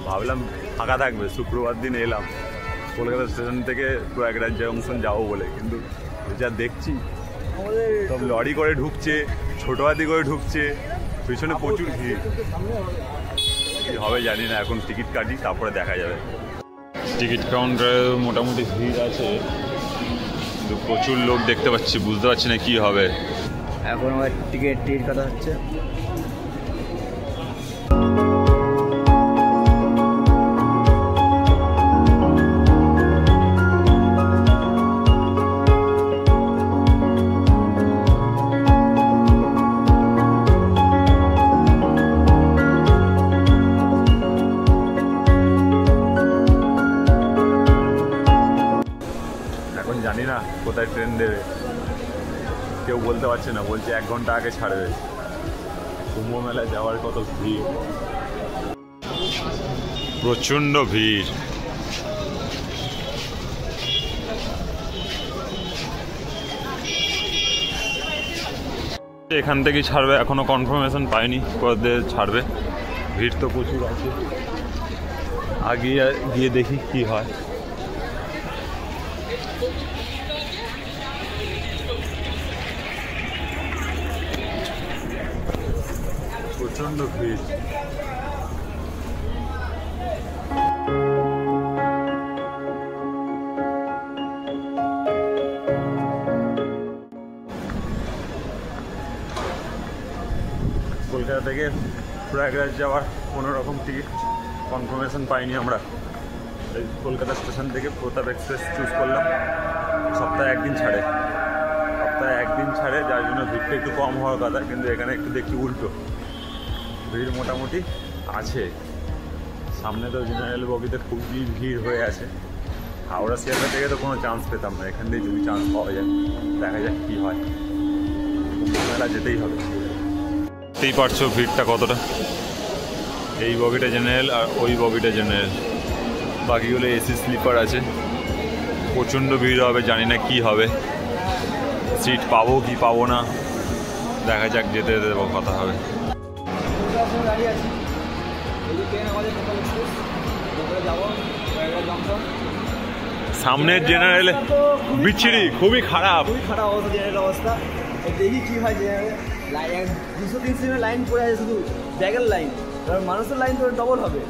ভাবলাম ফাঁকা থাকবে, শুক্রবার দিন এলাম কলকাতা স্টেশন থেকে প্রয়াগরাজ জংশন যাবো বলে, কিন্তু যা দেখছি সব লরি করে ঢুকছে, ছোটো হাতি করে ঢুকছে, পিছনে প্রচুর ভিড়। কী হবে জানি না, এখন টিকিট কাটি তারপরে দেখা যাবে। টিকিট কাউন্টারে মোটামুটি ভিড় আছে, কিন্তু প্রচুর লোক দেখতে পাচ্ছি, বুঝতে পারছি না কী হবে। এখন আমার টিকিট কাটা হচ্ছে। জানি না কোথায় ট্রেন দেবে, কেউ বলতে পারছে না, বলছে 1 ঘন্টা আগে ছাড়বে। কুম্ভ মেলা যাওয়ার কত ভিড়, প্রচণ্ড ভিড়। এখান থেকেই ছাড়বে, এখনো কনফার্মেশন পাইনি কোথায় ছাড়বে। ভিড় তো প্রচুর আছে, আগে গিয়ে দেখি কি হয়। প্রচণ্ড ভিড়। কলকাতা থেকে প্রয়াগরাজ যাওয়ার কোনো রকম টিকিট কনফার্মেশন পাইনি আমরা। এই কলকাতা স্টেশন থেকে প্রতাপ এক্সপ্রেস চুজ করলাম। সপ্তাহে 1 দিন ছাড়ে, যার জন্য ভিড়টা একটু কম হওয়ার কথা, কিন্তু এখানে একটু দেখি উল্টো, ভিড় মোটামুটি আছে। সামনে তো জেনারেল বগিতে খুবই ভিড় হয়ে আছে। হাওড়া শিয়ালদা থেকে তো কোনো চান্স পেতাম না, এখান থেকে যদি চান্স পাওয়া যায় দেখা যাক কী হয়। কুম্ভ মেলা যেতেই হবে। বুঝতেই পারছো ভিড়টা কতটা। এই বগিটা জেনারেল আর ওই বগিটা জেনারেল, বাকিগুলো এসি স্লিপার আছে। প্রচণ্ড ভিড় হবে, জানি না কি হবে, সিট পাবো কি পাবো না দেখা যাক, যেতে যেতে কথা হবে। সামনের জেনারেল বিচ্ছিরি, খুবই খারাপ অবস্থা, জেনারেল অবস্থা। দেখি কি হয়। জেনারেল 200-300 লাইন পড়ে আছে, শুধু ব্যাগের লাইন, কারণ মানুষের লাইন তো ডবল হবে।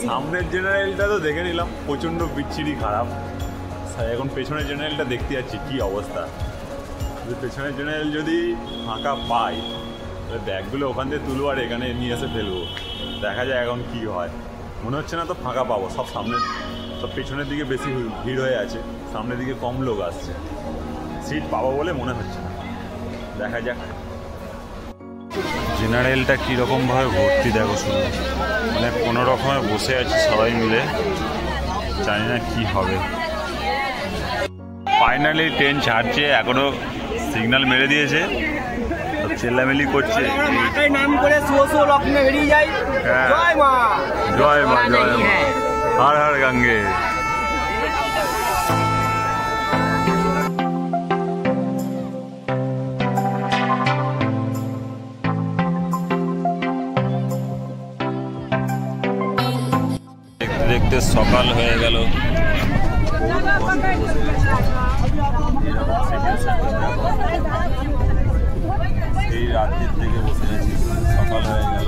সামনের জেনারেলটা তো দেখে নিলাম, প্রচণ্ড বিচ্ছিরি খারাপ। এখন পেছনের জেনারেলটা দেখতে যাচ্ছি কি অবস্থা। পেছনের জেনারেল যদি ফাঁকা পাই তাহলে ব্যাগগুলো ওখান থেকে তুলবো আর এখানে নিয়ে এসে ফেলবো। দেখা যায় এখন কি হয়। মনে হচ্ছে না তো ফাঁকা পাবো, সব সামনে, সব পেছনের দিকে বেশি ভিড় হয়ে আছে, সামনের দিকে কম লোক আসছে। সিট পাবো বলে মনে হচ্ছে না, দেখা যাক। জেনারেলটা কীরকমভাবে ভর্তি দেখো শুধু, মানে কোনো রকমে বসে আছে সবাই মিলে, জানি না কি হবে। ফাইনালি ট্রেন ছাড়ছে, এখনো সিগন্যাল মেরে দিয়েছে, চেল্লামেলি করছে। নাম করে বেরিয়ে যায়। জয় মা, জয় মা, জয় মা, হর হর গঙ্গে। দেখতে দেখতে সকাল হয়ে গেল। এই রাত্রির থেকে বসে আছি, সকাল হয়ে গেল।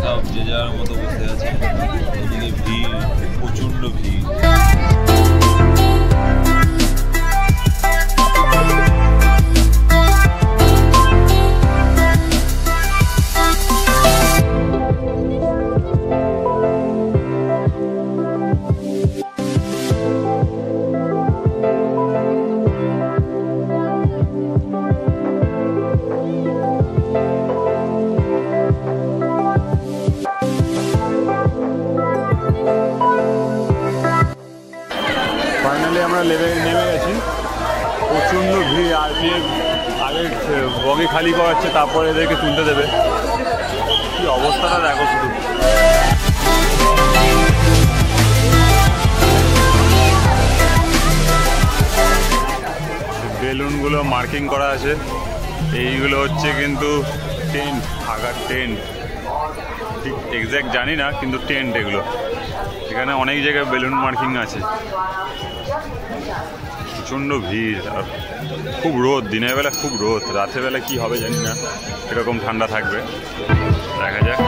সব যে যার মতো বসে আছে, ওদিকে ভিড়, প্রচণ্ড ভিড়। আমরা নেমে গেছি, প্রচণ্ড ভিড়। আর যে আগে বগি খালি করাচ্ছে, তারপরে এদেরকে তুলতে দেবে। কি অবস্থাটা দেখো শুধু। বেলুনগুলো মার্কিং করা আছে। এইগুলো হচ্ছে কিন্তু টেন্ট, থাকার টেন্ট, ঠিক এক্স্যাক্ট জানি না, কিন্তু টেন্ট এগুলো। এখানে অনেক জায়গায় বেলুন মার্কিং আছে। প্রচণ্ড ভিড় আর খুব রোদ, দিনের বেলা খুব রোদ, রাতের বেলা কি হবে জানি না, এরকম ঠান্ডা থাকবে, দেখা যাক।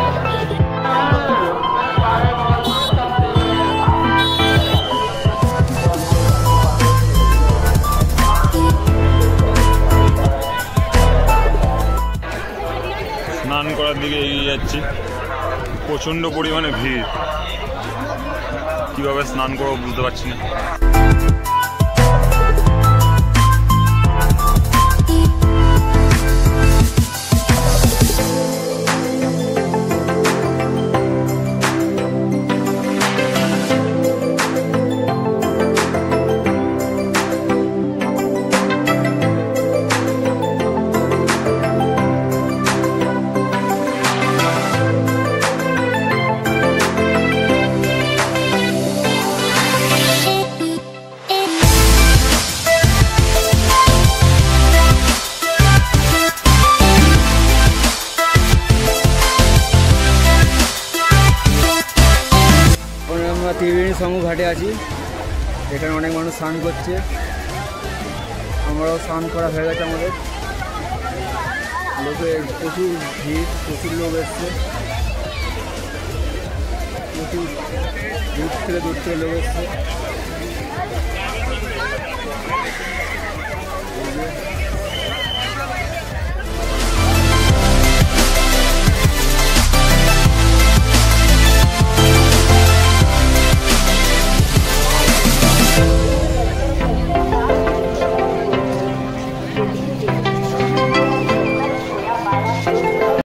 স্নান করার দিকে এগিয়ে যাচ্ছি, প্রচণ্ড পরিমাণে ভিড়, কীভাবে স্নান করবো বুঝতে পারছি না। ত্রিবেণী সমুখ ঘাটে আছি, এখানে অনেক মানুষ স্নান করছে, আমরাও স্নান করা হয়ে গেছে আমাদের। লোকের প্রচুর ভিড়, প্রচুর লোক এসছে, প্রচুর দূর থেকে লোক এসছে।